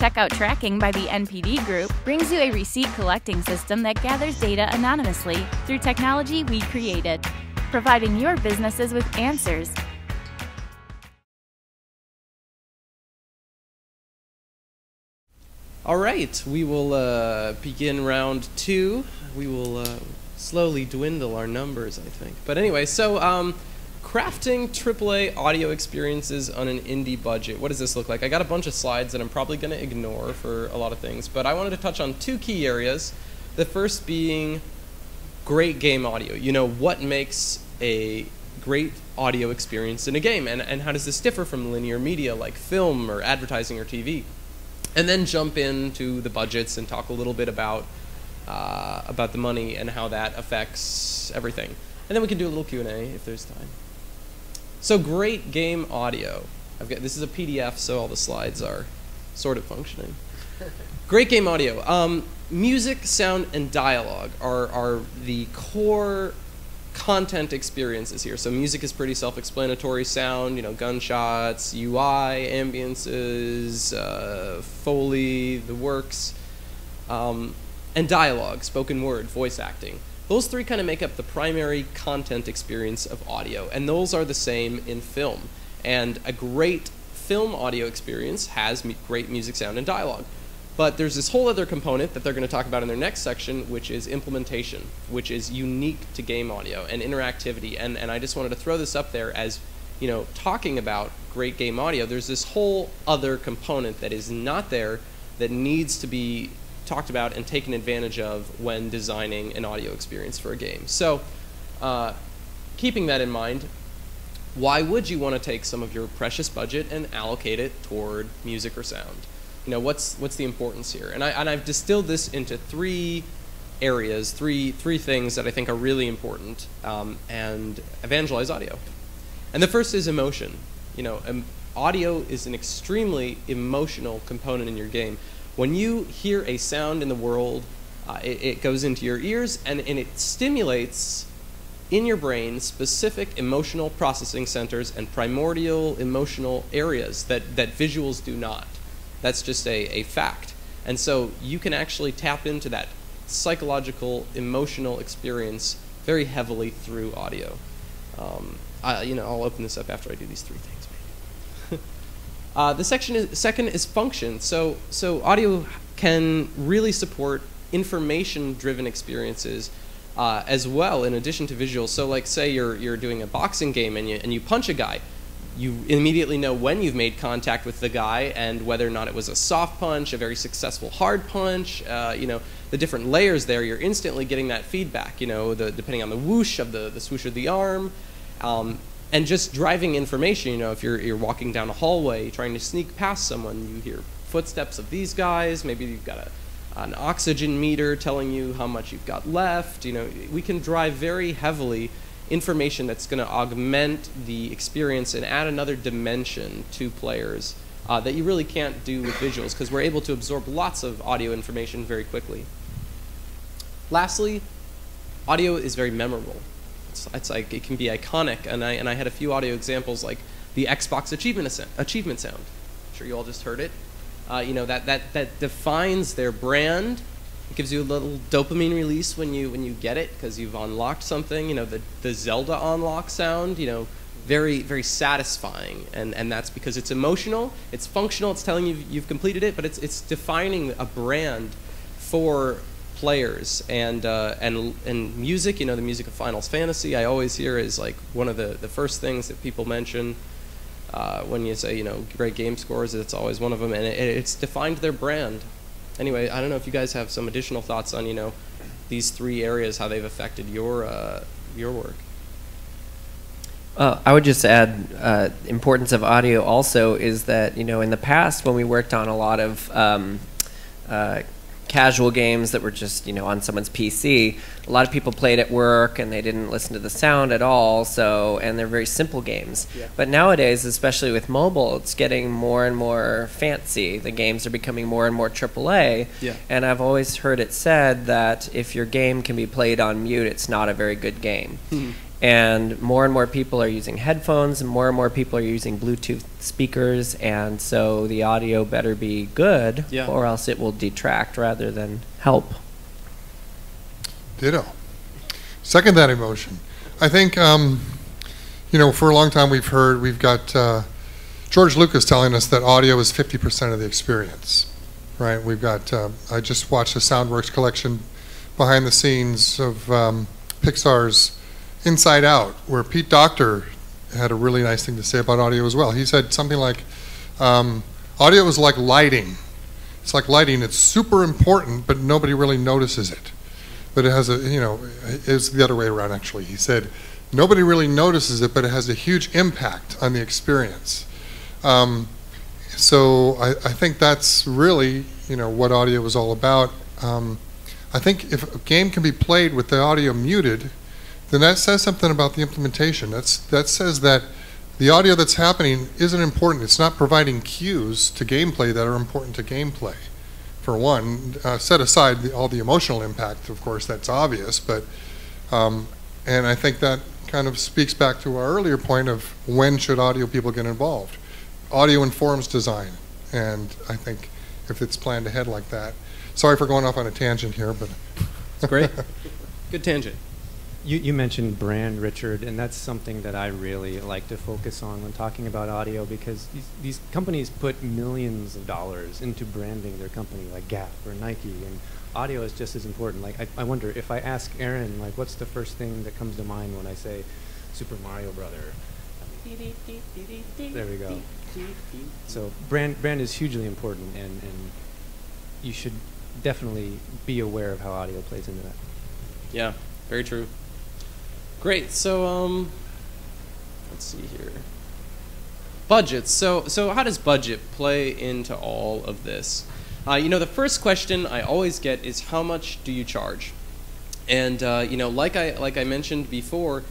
checkout tracking by the NPD Group brings you a receipt collecting system that gathers data anonymously through technology we created, providing your businesses with answers. All right, we will begin round 2. We will slowly dwindle our numbers, I think. But anyway, so crafting AAA audio experiences on an indie budget. What does this look like? I got a bunch of slides that I'm probably going to ignore for a lot of things, but I wanted to touch on 2 key areas. The first being great game audio. You know, what makes a great audio experience in a game, and how does this differ from linear media like film or advertising or TV? And then jump into the budgets and talk a little bit about the money and how that affects everything. And then we can do a little Q&A if there's time. So great game audio. This is a PDF, so all the slides are sort of functioning. Great game audio. Music, sound, and dialogue are the core content experiences here. So music is pretty self-explanatory. Sound, you know, gunshots, UI, ambiances, Foley, the works, and dialogue, spoken word, voice acting. Those 3 kind of make up the primary content experience of audio, and those are the same in film. And a great film audio experience has great music, sound, and dialogue. But there's this whole other component that they're going to talk about in their next section, which is implementation, which is unique to game audio, and interactivity. And I just wanted to throw this up there as, you know, talking about great game audio. There's this whole other component that is not there that needs to be talked about and taken advantage of when designing an audio experience for a game. So keeping that in mind, why would you want to take some of your precious budget and allocate it toward music or sound? You know, what's the importance here? And I've distilled this into 3 areas, three things that I think are really important and evangelize audio. And the first is emotion. You know, audio is an extremely emotional component in your game. When you hear a sound in the world, it goes into your ears and it stimulates in your brain specific emotional processing centers and primordial emotional areas that visuals do not. That's just a fact. And so you can actually tap into that psychological, emotional experience very heavily through audio. You know, I'll open this up after I do these 3 things, maybe. The second is function. So audio can really support information-driven experiences as well, in addition to visuals. So like, say you're doing a boxing game and you punch a guy. You immediately know when you've made contact with the guy and whether or not it was a soft punch, a very successful hard punch. You know, the different layers there, you're instantly getting that feedback, you know, depending on the whoosh of the swoosh of the arm. And just driving information, you know, if you're walking down a hallway trying to sneak past someone, you hear footsteps of these guys. Maybe you've got an oxygen meter telling you how much you've got left. You know, we can drive very heavily information that's going to augment the experience and add another dimension to players that you really can't do with visuals, because we're able to absorb lots of audio information very quickly. Lastly, audio is very memorable. It's like, it can be iconic, and I had a few audio examples like the Xbox achievement sound. I'm sure you all just heard it. You know, that defines their brand. It gives you a little dopamine release when you get it, because you've unlocked something. You know, the Zelda unlock sound, you know, very, very satisfying, and that's because it's emotional, it's functional, it's telling you you've completed it, but it's defining a brand for players. And music, you know, the music of Final Fantasy, I always hear is like one of the first things that people mention when you say, you know, great game scores. It's always one of them, and it's defined their brand. Anyway, I don't know if you guys have some additional thoughts on, you know, these 3 areas, how they've affected your work. I would just add importance of audio also is that, you know, in the past when we worked on a lot of casual games that were just, you know, on someone's PC, a lot of people played at work and they didn't listen to the sound at all, and they're very simple games. Yeah. But nowadays, especially with mobile, it's getting more and more fancy. The games are becoming more and more AAA. Yeah. And I've always heard it said that if your game can be played on mute, it's not a very good game. Mm-hmm. And more people are using headphones, and more people are using Bluetooth speakers, and so the audio better be good, or else it will detract rather than help. Ditto. Second that emotion. I think, you know, for a long time we've got George Lucas telling us that audio is 50% of the experience, right? We've got, I just watched a Soundworks collection behind the scenes of Pixar's Inside Out, where Pete Docter had a really nice thing to say about audio as well. He said something like, audio is like lighting. It's like lighting. It's super important, but nobody really notices it. But it has a, you know, it's the other way around actually. He said, nobody really notices it, but it has a huge impact on the experience. So I think that's really, you know, what audio is all about. I think if a game can be played with the audio muted, then that says something about the implementation. That says that the audio that's happening isn't important. It's not providing cues to gameplay that are important to gameplay. For one, set aside all the emotional impact, of course, that's obvious, but, and I think that kind of speaks back to our earlier point of when should audio people get involved. Audio informs design, and I think if it's planned ahead like that. Sorry for going off on a tangent here, but. It's great. Good tangent. You mentioned brand, Richard, and that's something that I really like to focus on when talking about audio, because these companies put millions of dollars into branding their company, like Gap or Nike, and audio is just as important. Like, I wonder, if I ask Aaron, like, what's the first thing that comes to mind when I say Super Mario Brother? There we go. So brand is hugely important, and you should definitely be aware of how audio plays into that. Yeah, very true. Great. So let's see here. Budgets. So how does budget play into all of this? You know, the first question I always get is, how much do you charge? And you know, like I mentioned before,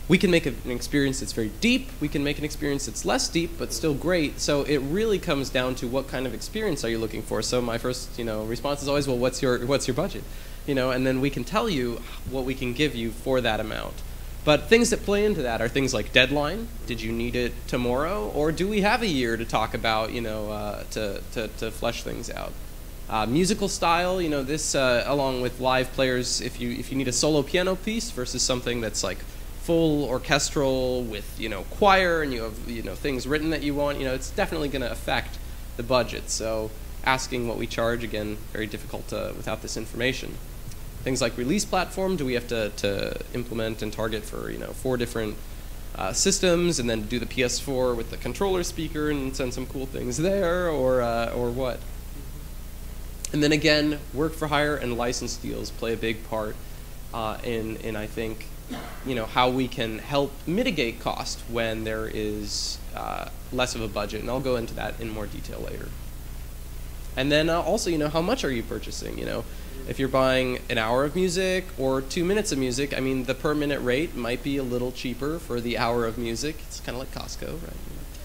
we can make an experience that's very deep. We can make an experience that's less deep, but still great. So it really comes down to what kind of experience are you looking for. So my first, you know, response is always, well, what's your budget? You know, and then we can tell you what we can give you for that amount. But things that play into that are things like deadline. Did you need it tomorrow, or do we have a year to talk about, you know, to flesh things out? Musical style, you know, this along with live players. If you need a solo piano piece versus something that's like full orchestral with, you know, choir, and you have, you know, things written that you want, you know, it's definitely going to affect the budget. So asking what we charge, again, very difficult without this information. Things like release platform, do we have to implement and target for, you know, 4 different systems, and then do the PS4 with the controller speaker and send some cool things there, or what? And then again, work for hire and license deals play a big part in I think, you know, how we can help mitigate cost when there is less of a budget, and I'll go into that in more detail later. And then also, you know, how much are you purchasing? You know, if you're buying an hour of music or 2 minutes of music, I mean, the per minute rate might be a little cheaper for the hour of music. It's kind of like Costco,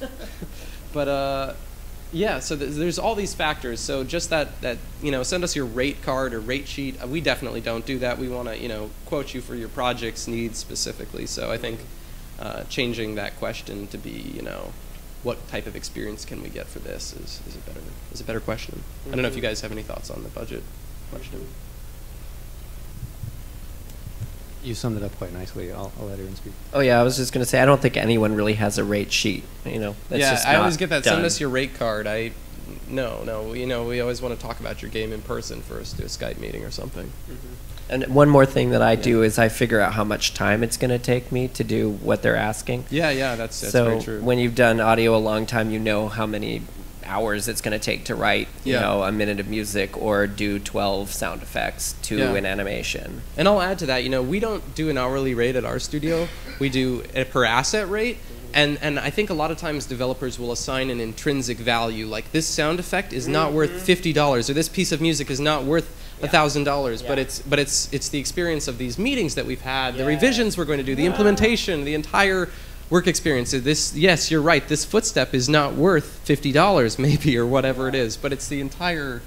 right? But yeah, so there's all these factors. So just that, you know, send us your rate card or rate sheet. We definitely don't do that. We want to, you know, quote you for your project's needs specifically. So I think changing that question to be, you know, what type of experience can we get for this is a better question. I don't know if you guys have any thoughts on the budget question. You summed it up quite nicely. I'll let Aaron speak. Oh yeah, I was just going to say, I don't think anyone really has a rate sheet. You know, that's yeah, just I not always get that. done. Send us your rate card. No. You know, we always want to talk about your game in person first, do a Skype meeting or something. Mm-hmm. And one more thing that I do is I figure out how much time it's going to take me to do what they're asking. Yeah, that's so very true. When you've done audio a long time, you know how many hours it's going to take to write, you know, a minute of music or do 12 sound effects to an animation. And I'll add to that, you know, we don't do an hourly rate at our studio. We do a per asset rate. And I think a lot of times developers will assign an intrinsic value, like this sound effect is not worth $50, or this piece of music is not worth $1,000. But it's the experience of these meetings that we've had, the revisions we're going to do, the implementation, the entire work experience. This, yes, you're right. This footstep is not worth $50 maybe, or whatever it is. But it's the entire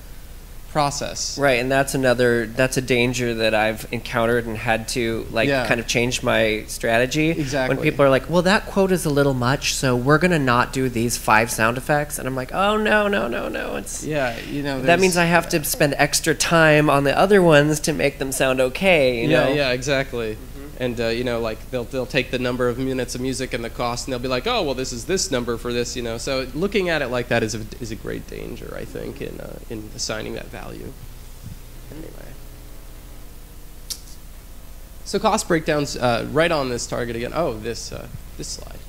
process. Right, and that's a danger that I've encountered and had to kind of change my strategy. Exactly. When people are like, well, that quote is a little much, so we're going to not do these 5 sound effects. And I'm like, oh, no. It's that means I have to spend extra time on the other ones to make them sound okay, you know? Yeah, exactly. And like they'll take the number of minutes of music and the cost, and they'll be like, oh, well, this is this number for this, So looking at it like that is a great danger, I think, in assigning that value. Anyway, so cost breakdowns right on this target again. Oh, this slide.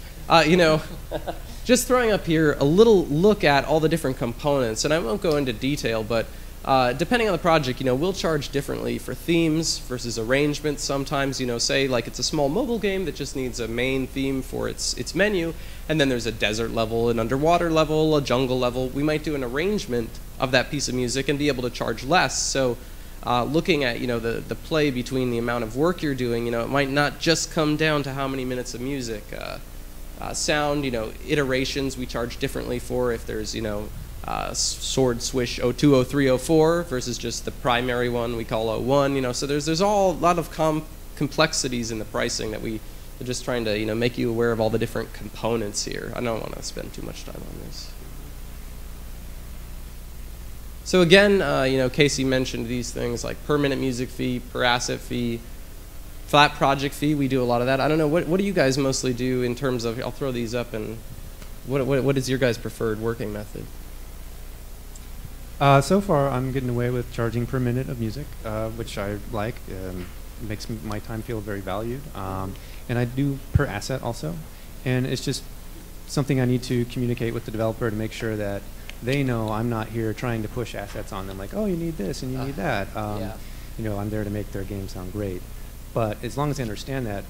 Just throwing up here a little look at all the different components, and I won't go into detail, but. Depending on the project, we'll charge differently for themes versus arrangements. Sometimes, say like it's a small mobile game that just needs a main theme for its menu, and then there's a desert level, an underwater level, a jungle level. We might do an arrangement of that piece of music and be able to charge less. So looking at, the play between the amount of work you're doing, it might not just come down to how many minutes of music. Sound, iterations we charge differently for if there's, sword swish 02, 03, 04 versus just the primary one we call 01, so there's a lot of complexities in the pricing that we are just trying to, make you aware of all the different components here. I don't want to spend too much time on this. So again, Casey mentioned these things like per minute music fee, per asset fee, flat project fee. We do a lot of that. I don't know, what do you guys mostly do in terms of, I'll throw these up, and what is your guys' preferred working method? So far, I'm getting away with charging per minute of music, which I like. Makes my time feel very valued. And I do per asset also. And it's just something I need to communicate with the developer to make sure that they know I'm not here trying to push assets on them like, oh, you need this and you need that. I'm there to make their game sound great. But as long as they understand that,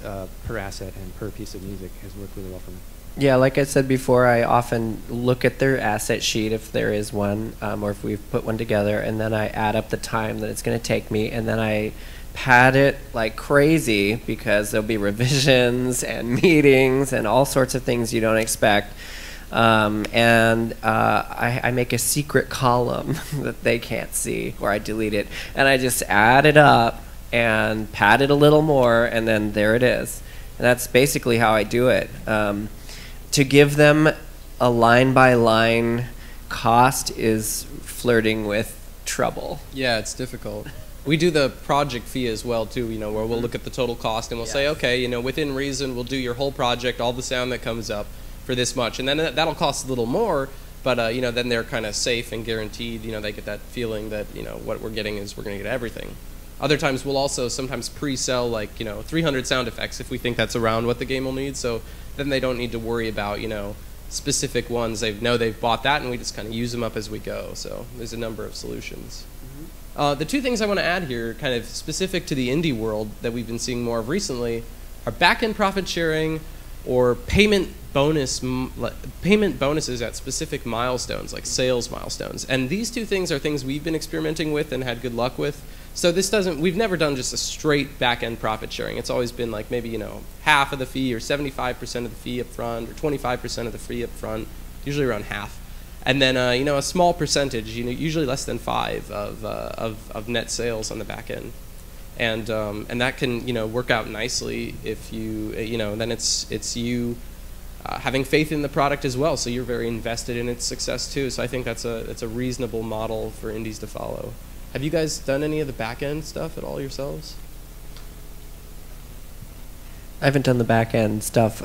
per asset and per piece of music has worked really well for me. Yeah, like I said before, I often look at their asset sheet if there is one, or if we've put one together, and then I add up the time that it's going to take me, and then I pad it like crazy because there'll be revisions and meetings and all sorts of things you don't expect. I make a secret column that they can't see, or I delete it, and I just add it up and pad it a little more, and then there it is. And that's basically how I do it. To give them a line-by-line cost is flirting with trouble. Yeah, it's difficult. We do the project fee as well, too, where we'll look at the total cost and we'll say, okay, within reason, we'll do your whole project, all the sound that comes up for this much. And then that'll cost a little more, but, then they're kind of safe and guaranteed. They get that feeling that, what we're getting is we're going to get everything. Other times we'll also sometimes pre-sell 300 sound effects if we think that's around what the game will need. So then they don't need to worry about, specific ones. They know they've bought that, and we just kind of use them up as we go. So there's a number of solutions. The two things I want to add here, kind of specific to the indie world that we've been seeing more of recently, are back-end profit sharing or payment bonuses at specific milestones, like sales milestones. And these two things are things we've been experimenting with and had good luck with. So we've never done just a straight back-end profit sharing. It's always been like maybe, half of the fee or 75% of the fee up front or 25% of the fee up front, usually around half. And then, a small percentage, usually less than 5 of net sales on the back end. And that can, work out nicely if you, then it's you having faith in the product as well. So you're very invested in its success too. So I think that's a reasonable model for indies to follow. Have you guys done any of the back-end stuff at all yourselves? I haven't done the back-end stuff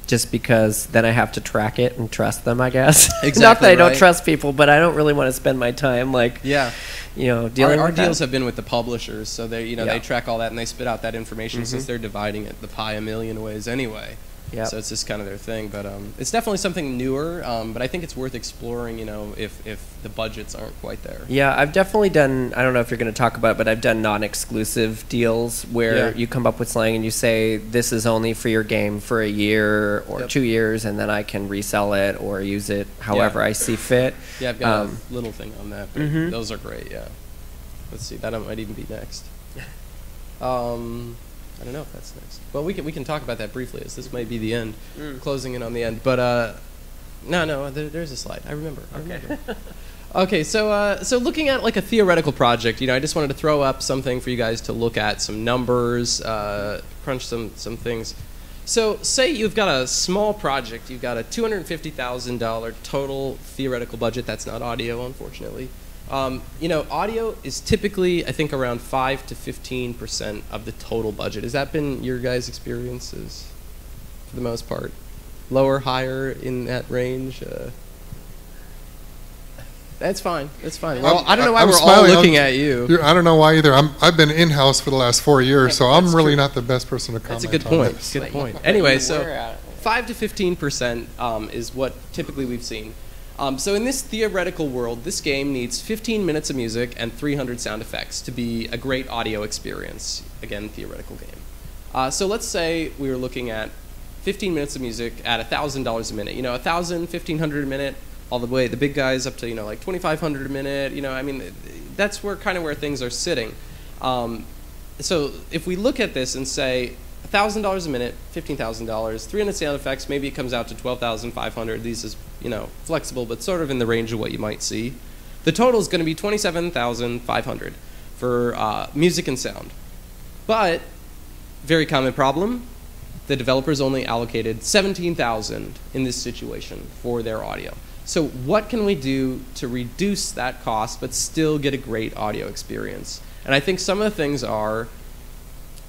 just because then I have to track it and trust them, I guess. Exactly. Not that I don't trust people, but I don't really want to spend my time dealing our with deals that. have been with the publishers, so they they track all that and they spit out that information since they're dividing the pie a million ways anyway. Yep. So it's just kind of their thing, but it's definitely something newer. But I think it's worth exploring, if the budgets aren't quite there. Yeah, I've definitely done. I don't know if you're going to talk about it, but I've done non-exclusive deals where you come up with something and you say this is only for your game for a year or 2 years, and then I can resell it or use it however I see fit. Yeah, I've got a little thing on that. But those are great. Yeah. Let's see. That might even be next. I don't know if that's next. Well, we can talk about that briefly, as this might be the end, closing in on the end. But no, there's a slide. I remember. Okay, so looking at like a theoretical project, I just wanted to throw up something for you guys to look at, some numbers, crunch some things. So say you've got a small project, you've got a $250,000 total theoretical budget. That's not audio, unfortunately. Audio is typically, I think, around 5 to 15% of the total budget. Has that been your guys' experiences for the most part? Lower, higher in that range? That's fine. That's fine. Well, I don't know why we're all looking at you. I don't know why either. I've been in-house for the last 4 years, so I'm really not the best person to comment. That's a good point. Good point. Anyway, so 5 to 15% is what typically we've seen. So in this theoretical world, this game needs 15 minutes of music and 300 sound effects to be a great audio experience. Again, theoretical game. So let's say we were looking at 15 minutes of music at $1,000 a minute. $1,000, $1,500 a minute. All the way, the big guys up to like $2,500 a minute. I mean, that's where where things are sitting. So if we look at this and say $1,000 a minute, $15,000, 300 sound effects, maybe it comes out to $12,500. These is flexible, but sort of in the range of what you might see. The total is going to be $27,500 for music and sound. But very common problem. The developers only allocated $17,000 in this situation for their audio. So what can we do to reduce that cost but still get a great audio experience? And I think some of the things are,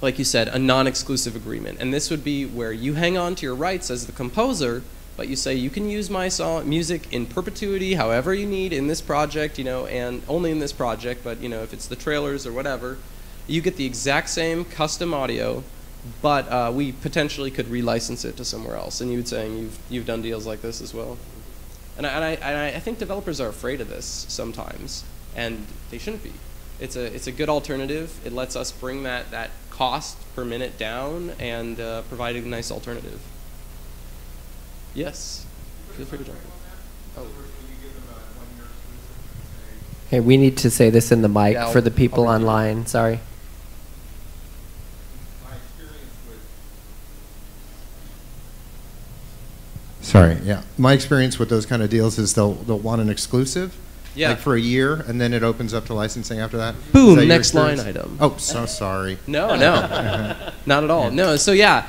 like you said, a non-exclusive agreement. And this would be where you hang on to your rights as the composer, but you say you can use my music in perpetuity, however you need in this project, and only in this project, but if it's the trailers or whatever, you get the exact same custom audio, but we potentially could relicense it to somewhere else. And you would say you've done deals like this as well? And I think developers are afraid of this sometimes, and they shouldn't be. It's a good alternative. It lets us bring that cost per minute down and provide a nice alternative. Yes, feel free to jump in. Oh. Hey, we need to say this in the mic for the people online. Sorry. Sorry, yeah. My experience with those kind of deals is they'll want an exclusive, like for a year, and then it opens up to licensing after that. Boom, next line item. Oh, so sorry. No, not at all. No, so yeah.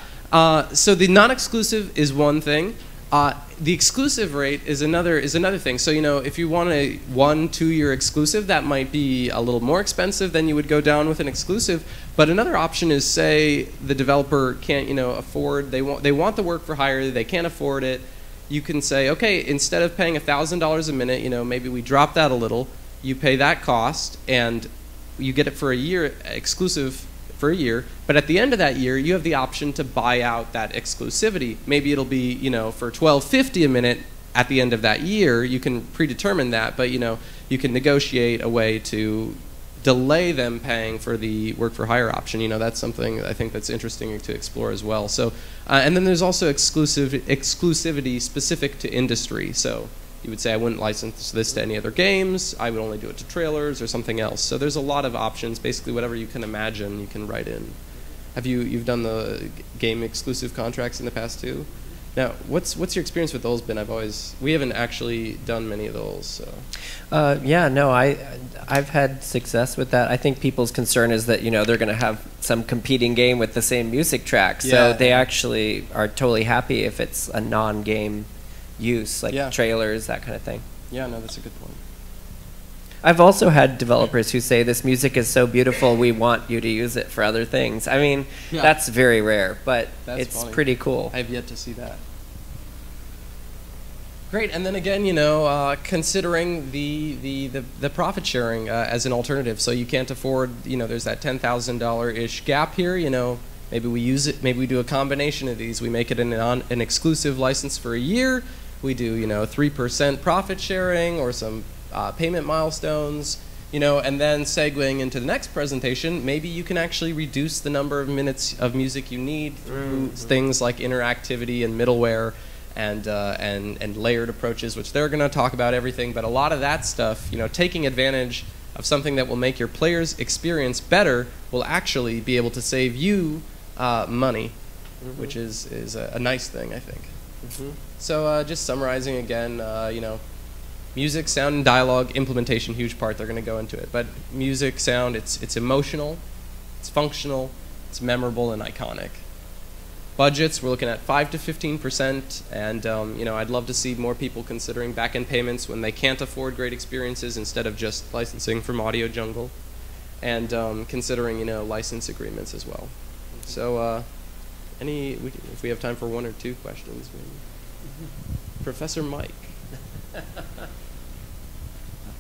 So the non-exclusive is one thing. The exclusive rate is another thing. So if you want a 1-2 year exclusive, that might be a little more expensive. Then you would go down with an exclusive. But another option is, say the developer can't afford. They want the work for hire. They can't afford it. You can say, okay, instead of paying $1,000 a minute, maybe we drop that a little. You pay that cost, and you get it for a year, exclusive for a year. But at the end of that year, you have the option to buy out that exclusivity. Maybe it'll be, for $12.50 a minute at the end of that year. You can predetermine that, but you can negotiate a way to delay them paying for the work for hire option. That's something I think that's interesting to explore as well. So, and then there's also exclusivity specific to industry. So you would say, I wouldn't license this to any other games. I would only do it to trailers or something else. So there's a lot of options. Basically, whatever you can imagine, you can write in. You've done the game exclusive contracts in the past too? Now, what's your experience with those been? We haven't actually done many of those. So. Yeah, no, I've had success with that. I think people's concern is that they're going to have some competing game with the same music track, so they actually are totally happy if it's a non-game use, like trailers, that kind of thing. Yeah, no, that's a good point. I've also had developers who say, this music is so beautiful, we want you to use it for other things. I mean, that's very rare, but it's pretty cool. I've yet to see that. Great, and then again, considering the profit sharing as an alternative. So you can't afford, there's that $10,000-ish gap here. Maybe we use it. Maybe we do a combination of these. We make it an exclusive license for a year. We do 3% profit sharing or some payment milestones. And then segueing into the next presentation, maybe you can actually reduce the number of minutes of music you need through things like interactivity and middleware. And layered approaches, which they're going to talk about everything, but a lot of that stuff, taking advantage of something that will make your player's experience better will actually be able to save you money, which is a nice thing, I think. So just summarizing again, music, sound, and dialogue, implementation, huge part. They're going to go into it. But music, sound, it's emotional, it's functional, it's memorable, and iconic. Budgets, we're looking at 5 to 15%, and you know, I'd love to see more people considering back-end payments when they can't afford great experiences instead of just licensing from Audio Jungle, and considering, you know, license agreements as well. So, if we have time for 1 or 2 questions, maybe. Professor Mike.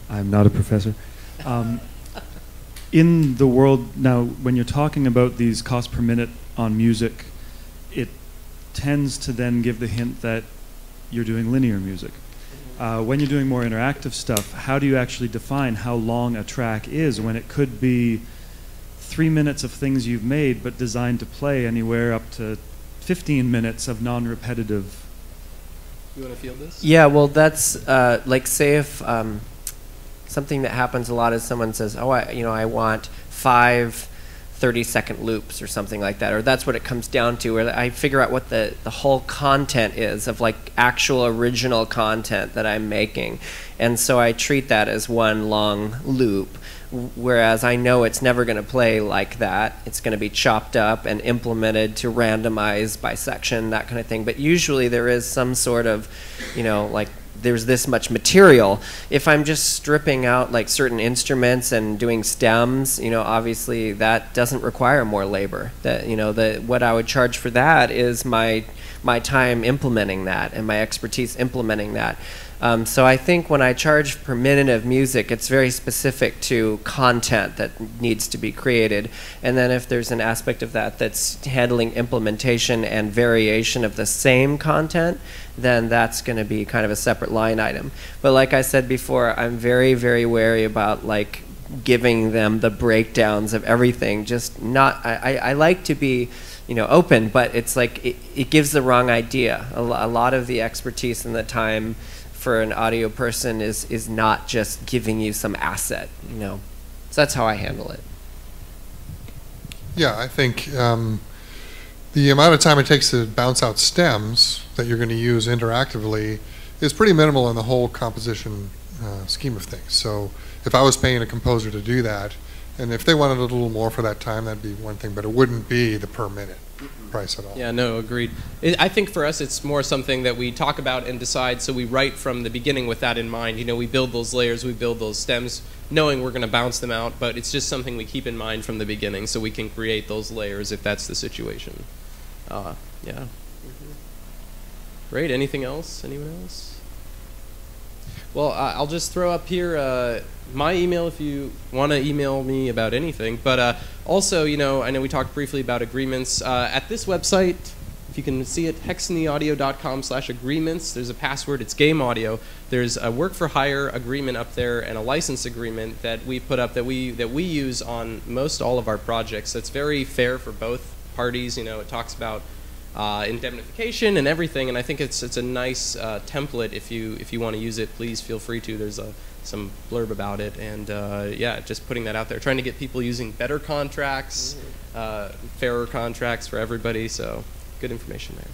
I'm not a professor. In the world now, when you're talking about these cost per minute on music, it tends to then give the hint that you're doing linear music. When you're doing more interactive stuff, how do you actually define how long a track is when it could be 3 minutes of things you've made but designed to play anywhere up to 15 minutes of non-repetitive? You want to field this? Yeah, well, that's like, say if something that happens a lot is someone says, oh, I want 5 30-second loops or something like that, or that's what it comes down to, where I figure out what the whole content is of, like, actual original content that I'm making. And so I treat that as one long loop, whereas I know it's never going to play like that. It's going to be chopped up and implemented to randomize by section, that kind of thing. But usually there is some sort of, you know, like, there's this much material. If I'm just stripping out, like, certain instruments and doing stems, you know, obviously that doesn't require more labor. That, you know, what I would charge for that is my time implementing that and my expertise implementing that. So I think when I charge per minute of music, it's very specific to content that needs to be created. And then if there's an aspect of that that's handling implementation and variation of the same content, then that's going to be kind of a separate line item. But like I said before, I'm very, very wary about, like, giving them the breakdowns of everything. Just not, I like to be, you know, open, but it's like it gives the wrong idea. A lot of the expertise and the time for an audio person is not just giving you some asset, you know. So that's how I handle it. Yeah, I think the amount of time it takes to bounce out stems that you're going to use interactively is pretty minimal in the whole composition scheme of things. So if I was paying a composer to do that, and if they wanted a little more for that time, that'd be one thing, but it wouldn't be the per minute price at all. Yeah, no, agreed. I think for us it's more something that we talk about and decide, so we write from the beginning with that in mind. You know, we build those layers, we build those stems, knowing we're going to bounce them out, but it's just something we keep in mind from the beginning so we can create those layers if that's the situation. Yeah. Great. Anything else? Anyone else? Well, I'll just throw up here my email if you want to email me about anything. But also, you know, I know we talked briefly about agreements. At this website, if you can see it, hexanyaudio.com/agreements, there's a password. It's game audio. There's a work-for-hire agreement up there and a license agreement that we put up that we use on most all of our projects. That's very fair for both parties. You know, it talks about indemnification and everything, and I think it's a nice template. If you want to use it, please feel free to. There's some blurb about it, and yeah, just putting that out there, trying to get people using better contracts, fairer contracts for everybody. So good information there.